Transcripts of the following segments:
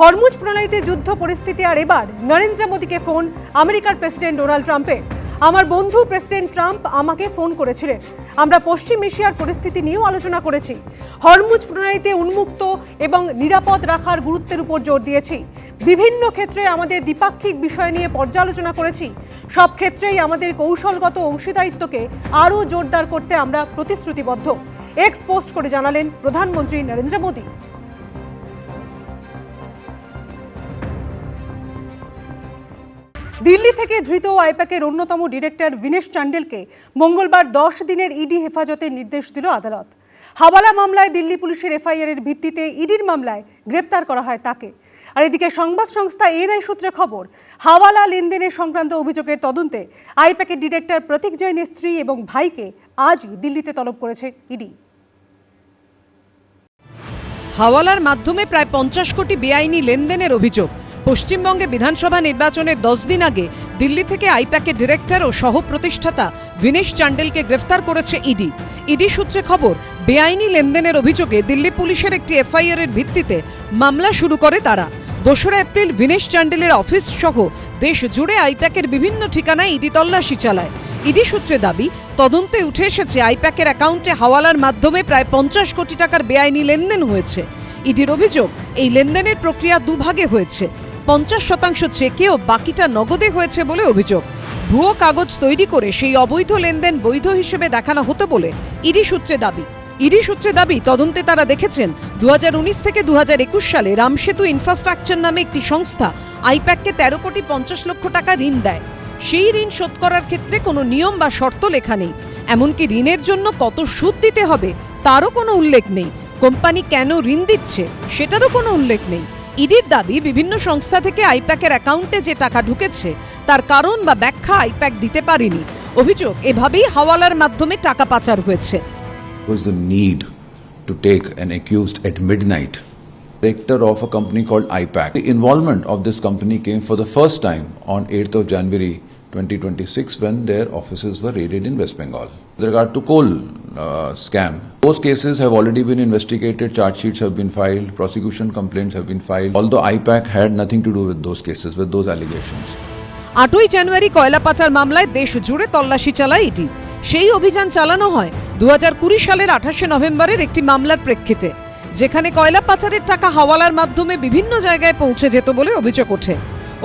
Hormuz প্রণালীতে যুদ্ধ পরিস্থিতি, আর এবার নরেন্দ্র মোদীকে ফোন আমেরিকার প্রেসিডেন্ট ডোনাল্ড ট্রাম্পের। আমার বন্ধু প্রেসিডেন্ট ট্রাম্প আমাকে ফোন করেছিলেন। আমরা পশ্চিম এশিয়ার পরিস্থিতি নিয়েও আলোচনা করেছি। হরমুজ প্রণালীতে উন্মুক্ত এবং নিরাপদ রাখার গুরুত্বের উপর জোর দিয়েছি। বিভিন্ন ক্ষেত্রে আমাদের দ্বিপাক্ষিক বিষয় নিয়ে পর্যালোচনা করেছি। সব ক্ষেত্রেই আমাদের কৌশলগত অংশীদারিত্বকে আরও জোরদার করতে আমরা প্রতিশ্রুতিবদ্ধ, এক্স পোস্ট করে জানালেন প্রধানমন্ত্রী নরেন্দ্র মোদী। দিল্লি থেকে ধৃত আইপ্যাকের অন্যতম ডিরেক্টর ভিনেশ চান্ডেলকে মঙ্গলবার 10 দিনের ইডি হেফাজতের নির্দেশ দিল আদালত। হাওয়ালা মামলায় দিল্লি পুলিশের এফআইআর এর ভিত্তিতে ইডির মামলায় গ্রেপ্তার করা হয় তাকে। আর এদিকে সংবাদ সংস্থা এনআই সূত্রে খবর, হাওয়ালা লেনদেনের সংক্রান্ত অভিযোগের তদন্তে আইপ্যাকের ডিরেক্টর প্রতীক জৈনের স্ত্রী এবং ভাইকে আজই দিল্লিতে তলব করেছে ইডি। হাওয়ালার মাধ্যমে প্রায় 50 কোটি বেআইনি লেনদেনের অভিযোগ। পশ্চিমবঙ্গে বিধানসভা নির্বাচনের 10 দিন আগে দিল্লি থেকে আইপ্যাকের ডিরেক্টর ও সহ প্রতিষ্ঠাতা ভিনেশ চান্ডেলকে গ্রেফতার করেছে ইডি। ইডি সূত্রে খবর, বেআইনি লেনদেনের অভিযোগে দিল্লি পুলিশের একটি এফআইআর এর ভিত্তিতে মামলা শুরু করে তারা। 2 এপ্রিল ভিনেশ চান্ডেলের অফিস সহ দেশ জুড়ে আইপ্যাকের বিভিন্ন ঠিকানায় ইডি তল্লাশি চালায়। ইডি সূত্রে দাবি, তদন্তে উঠে এসেছে আইপ্যাকের অ্যাকাউন্টে হাওয়ালার মাধ্যমে প্রায় 50 কোটি টাকার বেআইনি লেনদেন হয়েছে। ইডির অভিযোগ, এই লেনদেনের প্রক্রিয়া দুভাগে হয়েছে। 50% চেকে ও বাকিটা নগদে হয়েছে বলে অভিযোগ। ভুয়ো কাগজ তৈরি করে সেই অবৈধ লেনদেন বৈধ হিসেবে দেখানো হতো বলে ইডি সূত্রে দাবি তদন্তে তারা দেখেছেন 2019 থেকে 2021 সালে রামসেতু ইনফ্রাস্ট্রাকচার নামে একটি সংস্থা আইপ্যাককে 13 কোটি 50 লক্ষ টাকা ঋণ দেয়। সেই ঋণ শোধ করার ক্ষেত্রে কোনো নিয়ম বা শর্ত লেখা নেই। এমনকি ঋণের জন্য কত সুদ দিতে হবে তারও কোনো উল্লেখ নেই। কোম্পানি কেন ঋণ দিচ্ছে সেটারও কোনো উল্লেখ নেই। ইডির দাবি, বিভিন্ন সংস্থা থেকে আইপ্যাকের অ্যাকাউন্টে যে টাকা ঢুকেছে তার কারণ বা ব্যাখ্যা আইপ্যাক দিতে পারেনি। অভিযোগ, এভাবেই হাওয়ালার মাধ্যমে টাকা পাচার হয়েছে। Was the need to take an accused at midnight, director of a company called IPAC. The involvement of this company came for the first time on 8th of January 2026 when their offices were raided in West Bengal. With regard to coal scam, those cases have already been investigated, charge sheets have been filed, prosecution complaints have been filed, although IPAC had nothing to do with those cases, with those allegations. 8ই জানুয়ারি কয়লা পাচার মামলায় দেশ জুড়ে তল্লাশি চালায় ED. সেই অভিযান চালানো হয় 2020 সালের 28 নভেম্বরের একটি মামলার প্রেক্ষিতে, যেখানে কয়লা পাচারের টাকা হাওয়ালার মাধ্যমে বিভিন্ন জায়গায় পৌঁছে যেত বলে অভিযোগ ওঠে।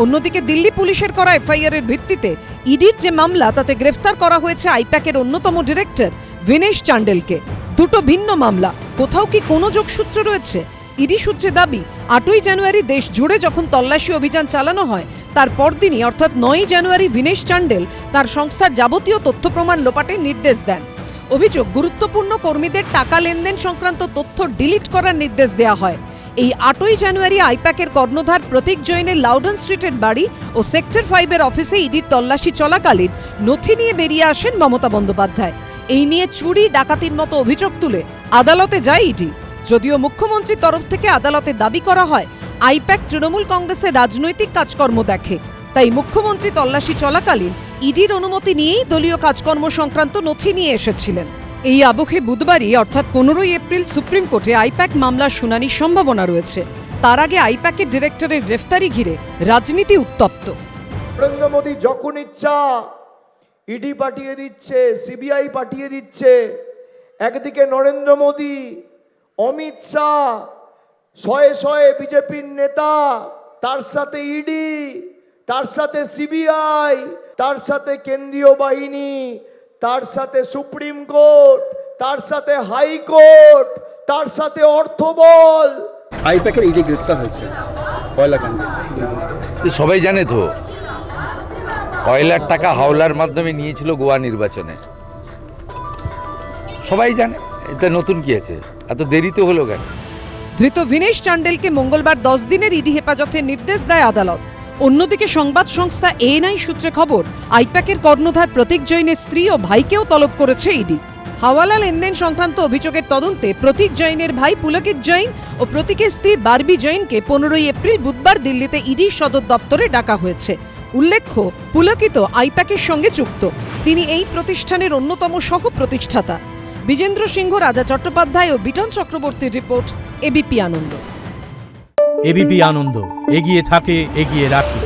অন্যদিকে দিল্লি পুলিশের করা এফআইআর এর ভিত্তিতে ইডির যে মামলা, তাতে গ্রেফতার করা হয়েছে আইপ্যাকের অন্যতম ডিরেক্টর ভিনেশ চান্ডেলকে। দুটো ভিন্ন মামলা, কোথাও কি কোনো যোগসূত্র রয়েছে? ইডি সূত্রে দাবি, 8ই জানুয়ারি দেশ জুড়ে যখন তল্লাশি অভিযান চালানো হয়, তার পরদিনই অর্থাৎ 9ই জানুয়ারি ভিনেশ চান্ডেল তার সংস্থার যাবতীয় তথ্য প্রমাণ লোপাটের নির্দেশ দেন। অভিযোগ, গুরুত্বপূর্ণ কর্মীদের টাকা লেনদেন সংক্রান্ত তথ্য ডিলিট করার নির্দেশ দেওয়া হয়। এই 8ই জানুয়ারি আইপ্যাকের কর্ণধার প্রতীক জৈনের লাউডন স্ট্রিটের বাড়ি ও সেক্টর 5-এর অফিসে ইডির তল্লাশি চলাকালীন নথি নিয়ে বেরিয়ে আসেন মমতা বন্দ্যোপাধ্যায়। এই নিয়ে চুরি ডাকাতির মতো অভিযোগ তুলে আদালতে যায় ইডি। যদিও মুখ্যমন্ত্রীর তরফ থেকে আদালতে দাবি করা হয়, আইপ্যাক তৃণমূল কংগ্রেসের রাজনৈতিক কাজকর্ম দেখে, তাই মুখ্যমন্ত্রী তল্লাশি চলাকালীন ইডির অনুমতি নিয়েই দলীয় কাজকর্ম সংক্রান্ত নথি নিয়ে এসেছিলেন। এই আবহে বুধবারই অর্থাৎ 15ই এপ্রিল সুপ্রিম কোর্টে আইপ্যাক মামলার শুনানির সম্ভাবনা রয়েছে। তার আগে আইপ্যাকের ডিরেক্টরের গ্রেফতারি ঘিরে রাজনীতি উত্তপ্ত। নরেন্দ্র মোদী যখন ইচ্ছা ইডি পাঠিয়ে দিচ্ছে, সিবিআই পাঠিয়ে দিচ্ছে। একদিকে নরেন্দ্র মোদী, অমিত শাহ, শয়ে বিজেপির নেতা, তার সাথে ইডি, তার সাথে সিবিআই, তার সাথে কেন্দ্রীয় বাহিনী, তার সাথে সুপ্রিম কোর্ট, তার সাথে হাইকোর্ট, তার সাথে অর্থবল। আইপ্যাকের ইডি গ্রেফতার হয়েছে কয়লা কাণ্ডে। সবাই জানে তো, কয়লার টাকা হাওলার মাধ্যমে নিয়েছিল গোয়া নির্বাচনে, সবাই জানে। এটা নতুন কি আছে, এত দেরিতে হলো কেন? ধৃত ভিনেশ চান্ডেলকে মঙ্গলবার 10 দিনের ইডি হেফাজতের নির্দেশ দেয় আদালত। অন্যদিকে সংবাদ সংস্থা এএনআই সূত্রে খবর, আইপ্যাকের কর্ণধার প্রতীক জৈনের স্ত্রী ও ভাইকেও তলব করেছে ইডি। হাওয়ালা লেনদেন সংক্রান্ত অভিযোগের তদন্তে প্রতীক জৈনের ভাই পুলকিত জৈন ও প্রতীকের স্ত্রী বারবি জৈনকে 15ই এপ্রিল বুধবার দিল্লিতে ইডি সদর দপ্তরে ডাকা হয়েছে। উল্লেখ্য, পুলকিত আইপ্যাকের সঙ্গে যুক্ত। তিনি এই প্রতিষ্ঠানের অন্যতম সহ প্রতিষ্ঠাতা। বিজেন্দ্র সিংহ, রাজা চট্টোপাধ্যায় ও বিটন চক্রবর্তীর রিপোর্ট, এবিপি আনন্দ। এবিপি আনন্দ, এগিয়ে থাকে, এগিয়ে রাখে।